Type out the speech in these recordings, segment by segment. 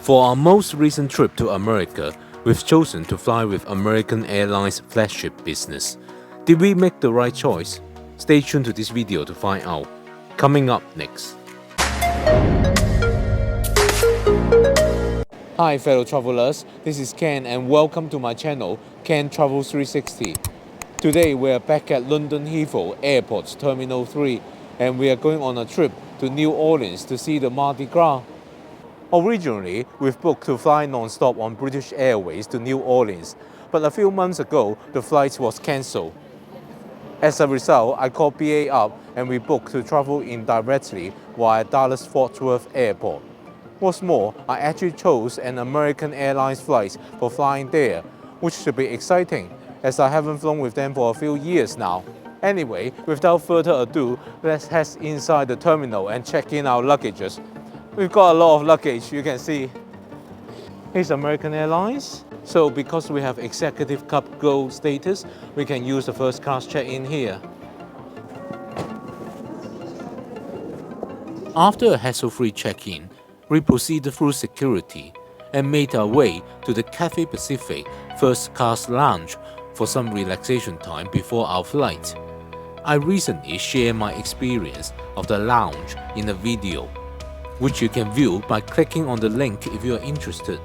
For our most recent trip to America, we've chosen to fly with American Airlines flagship business. Did we make the right choice? Stay tuned to this video to find out. Coming up next. Hi fellow travelers, this is Ken and welcome to my channel, Ken Travels 360. Today we are back at London Heathrow Airport's Terminal 3 and we are going on a trip to New Orleans to see the Mardi Gras. Originally, we've booked to fly non-stop on British Airways to New Orleans, but a few months ago, the flight was cancelled. As a result, I called BA up and we booked to travel in directly via Dallas-Fort Worth Airport. What's more, I actually chose an American Airlines flight for flying there, which should be exciting, as I haven't flown with them for a few years now. Anyway, without further ado, let's head inside the terminal and check in our luggages. We've got a lot of luggage, you can see. Here's American Airlines. So because we have Executive Club Gold status, we can use the first class check-in here. After a hassle-free check-in, we proceeded through security and made our way to the Cathay Pacific first class lounge for some relaxation time before our flight. I recently shared my experience of the lounge in a video, which you can view by clicking on the link if you are interested.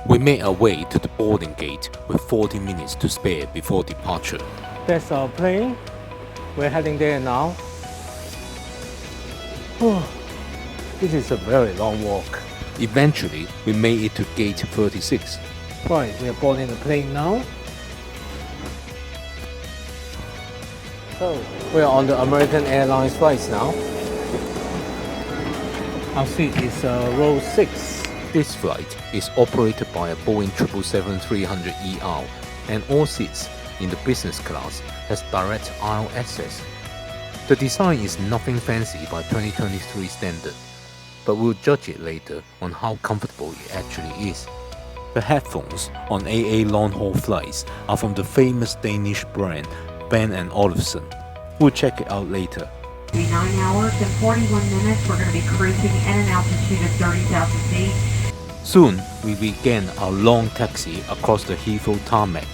We made our way to the boarding gate with 40 minutes to spare before departure. That's our plane. We're heading there now. This is a very long walk. Eventually, we made it to gate 36. Right, we are boarding the plane now. So, we are on the American Airlines flights now. Our seat is row 6. This flight is operated by a Boeing 777-300ER and all seats in the business class has direct aisle access. The design is nothing fancy by 2023 standard, but we'll judge it later on how comfortable it actually is. The headphones on AA long-haul flights are from the famous Danish brand Bang & Olufsen. We'll check it out later. 9 hours and 41 minutes. We're going to be cruising at an altitude of 30,000 feet. Soon, we began our long taxi across the Heathrow tarmac.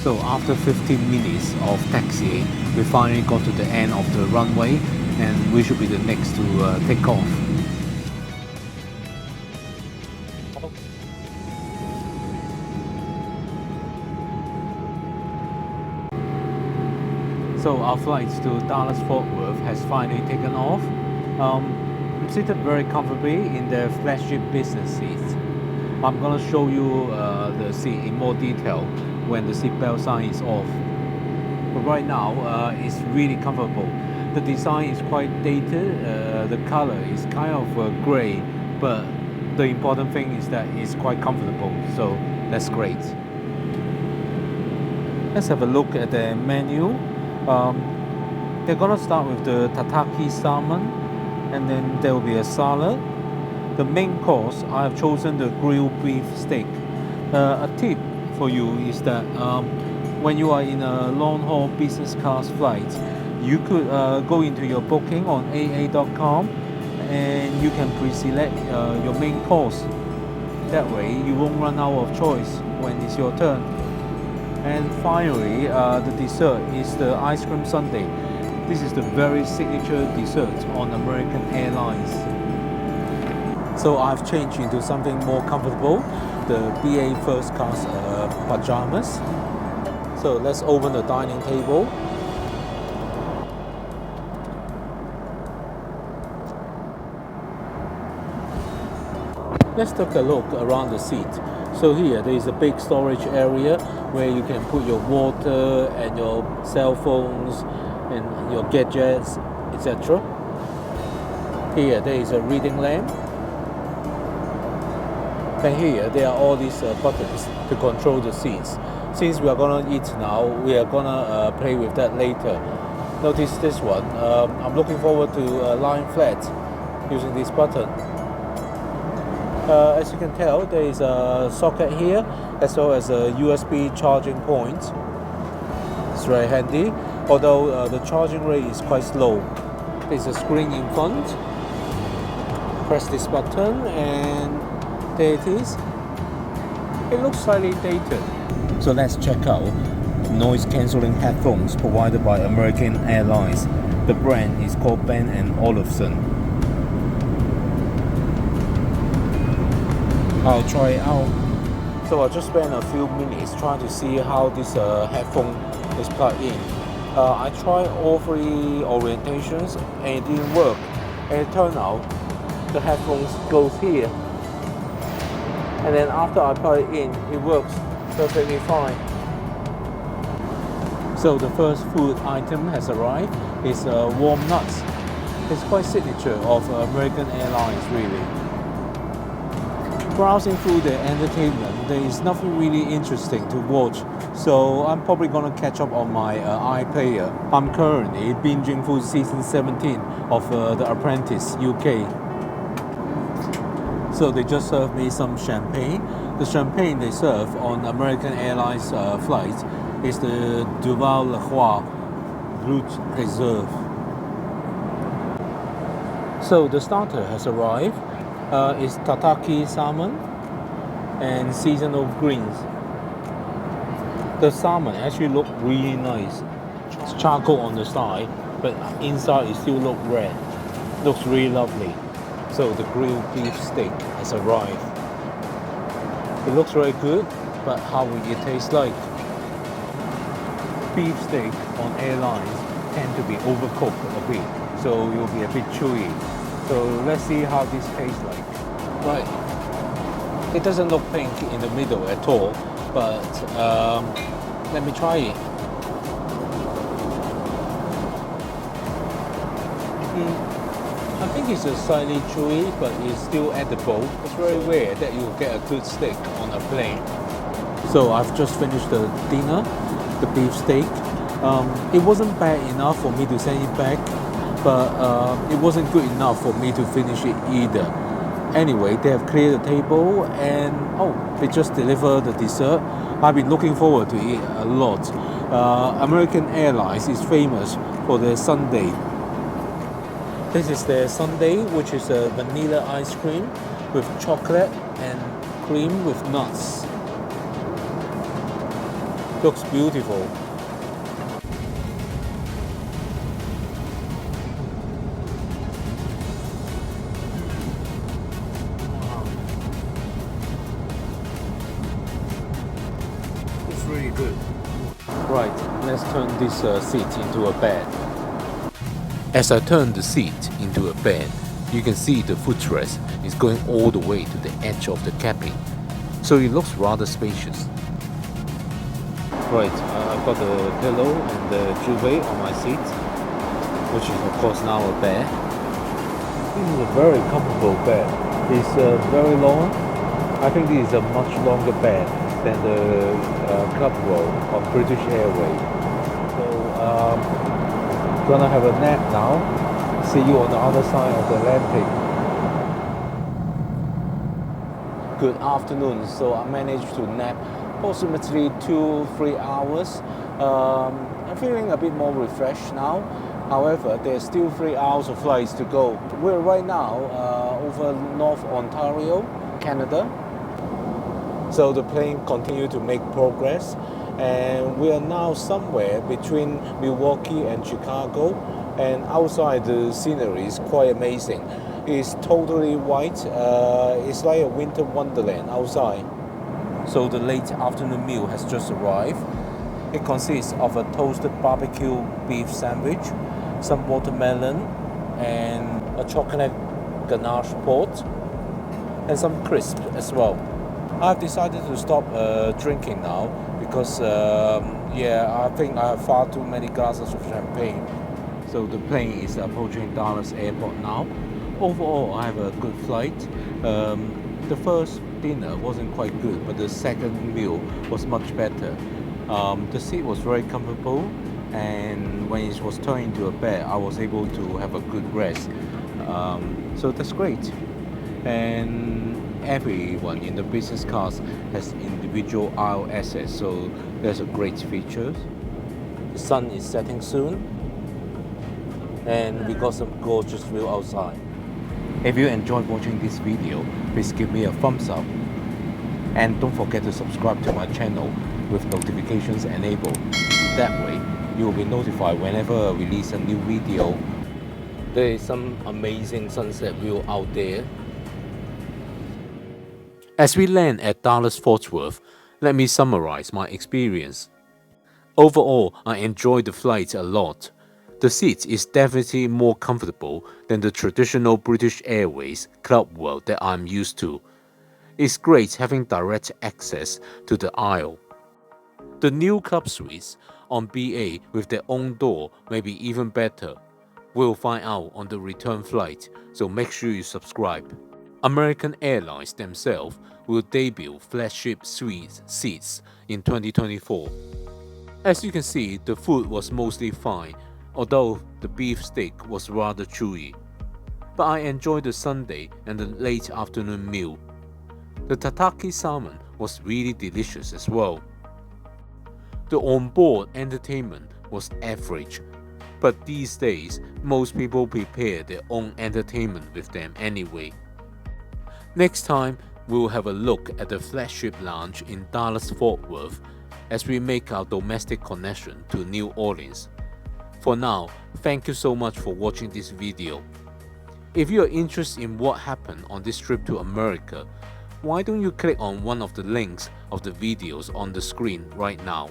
So after 15 minutes of taxiing, we finally got to the end of the runway and we should be the next to take off. So our flight to Dallas-Fort Worth has finally taken off. I'm seated very comfortably in the flagship business seats. I'm going to show you the seat in more detail when the seatbelt sign is off. But right now, it's really comfortable. The design is quite dated. The color is kind of grey, but the important thing is that it's quite comfortable. So that's great. Let's have a look at the menu. They're gonna start with the tataki salmon and then there will be a salad. The main course, I have chosen the grilled beef steak. A tip for you is that when you are in a long-haul business class flight, you could go into your booking on AA.com and you can pre-select your main course. That way you won't run out of choice when it's your turn. And finally, the dessert is the ice cream sundae. This is the very signature dessert on American Airlines. So I've changed into something more comfortable, the BA first class pajamas. So let's open the dining table. Let's take a look around the seat. So here there is a big storage area where you can put your water and your cell phones and your gadgets, etc. Here there is a reading lamp. And here there are all these buttons to control the seats. Since we are gonna eat now, we are gonna play with that later. Notice this one. I'm looking forward to lying flat using this button. As you can tell, there is a socket here as well as a USB charging point. It's very handy, although the charging rate is quite slow. There's a screen in front. Press this button and There it is. It looks slightly dated. So let's check out noise cancelling headphones provided by American Airlines. The brand is called Ben & Olufsen. I'll try it out. So I just spent a few minutes trying to see how this headphone is plugged in. I tried all three orientations and it didn't work. And it turned out the headphones goes here. And then after I plug it in, it works perfectly fine. So the first food item has arrived. It's warm nuts. It's quite signature of American Airlines really. Browsing through the entertainment, there is nothing really interesting to watch. So I'm probably gonna catch up on my iPlayer. I'm currently binging through season 17 of The Apprentice UK. So they just served me some champagne. The champagne they serve on American Airlines flights is the Duval Le Croix Brut Reserve. So the starter has arrived. It's tataki salmon and seasonal greens. The salmon actually look really nice. It's charcoal on the side, but inside it still look red. Looks really lovely. So the grilled beef steak has arrived. It looks very good, but how will it taste like? Beef steak on airlines tend to be overcooked a bit, so it will be a bit chewy. So let's see how this tastes like. Right, it doesn't look pink in the middle at all, but let me try it. I think it's a slightly chewy, but it's still edible. It's very rare that you'll get a good steak on a plane. So I've just finished the dinner, the beef steak. It wasn't bad enough for me to send it back, but it wasn't good enough for me to finish it either. Anyway, they have cleared the table and they just delivered the dessert. I've been looking forward to it a lot. American Airlines is famous for their sundae. This is their sundae, which is a vanilla ice cream with chocolate and cream with nuts. Looks beautiful. It's really good. Right, let's turn this seat into a bed. As I turn the seat into a bed, you can see the footrest is going all the way to the edge of the cabin, so it looks rather spacious. Right, I've got the pillow and the duvet on my seat, which is of course now a bed. This is a very comfortable bed. It's very long. I think this is a much longer bed than the club roll of British Airways. So gonna have a nap now. See you on the other side of the Atlantic. Good afternoon. So I managed to nap approximately 2-3 hours. I'm feeling a bit more refreshed now. However, there's still 3 hours of flights to go. We're right now over North Ontario, Canada. So the plane continues to make progress. And we are now somewhere between Milwaukee and Chicago, and outside the scenery is quite amazing. It's totally white. It's like a winter wonderland outside. So the late afternoon meal has just arrived. It consists of a toasted barbecue beef sandwich, some watermelon, and a chocolate ganache pot, and some crisps as well. I've decided to stop drinking now because I think I have far too many glasses of champagne. So the plane is approaching Dallas Airport now. Overall, I have a good flight. The first dinner wasn't quite good, but the second meal was much better. The seat was very comfortable, and when it was turned into a bed, I was able to have a good rest. So that's great. And everyone in the business class has individual aisle access, so there's a great feature. The sun is setting soon, and we got some gorgeous view outside. If you enjoyed watching this video, please give me a thumbs up. And don't forget to subscribe to my channel with notifications enabled. That way, you will be notified whenever I release a new video. There is some amazing sunset view out there. As we land at Dallas Fort Worth, let me summarize my experience. Overall, I enjoyed the flight a lot. The seat is definitely more comfortable than the traditional British Airways club world that I'm used to. It's great having direct access to the aisle. The new club suites on BA with their own door may be even better. We'll find out on the return flight, so make sure you subscribe. American Airlines themselves will debut flagship suite seats in 2024. As you can see, the food was mostly fine, although the beef steak was rather chewy. But I enjoyed the Sunday and the late afternoon meal. The tataki salmon was really delicious as well. The onboard entertainment was average, but these days most people prepare their own entertainment with them anyway. Next time, we'll have a look at the flagship lounge in Dallas Fort Worth as we make our domestic connection to New Orleans. For now, thank you so much for watching this video. If you are interested in what happened on this trip to America, why don't you click on one of the links of the videos on the screen right now?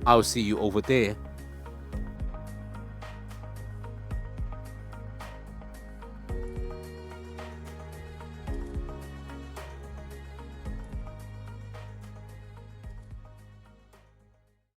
I'll see you over there.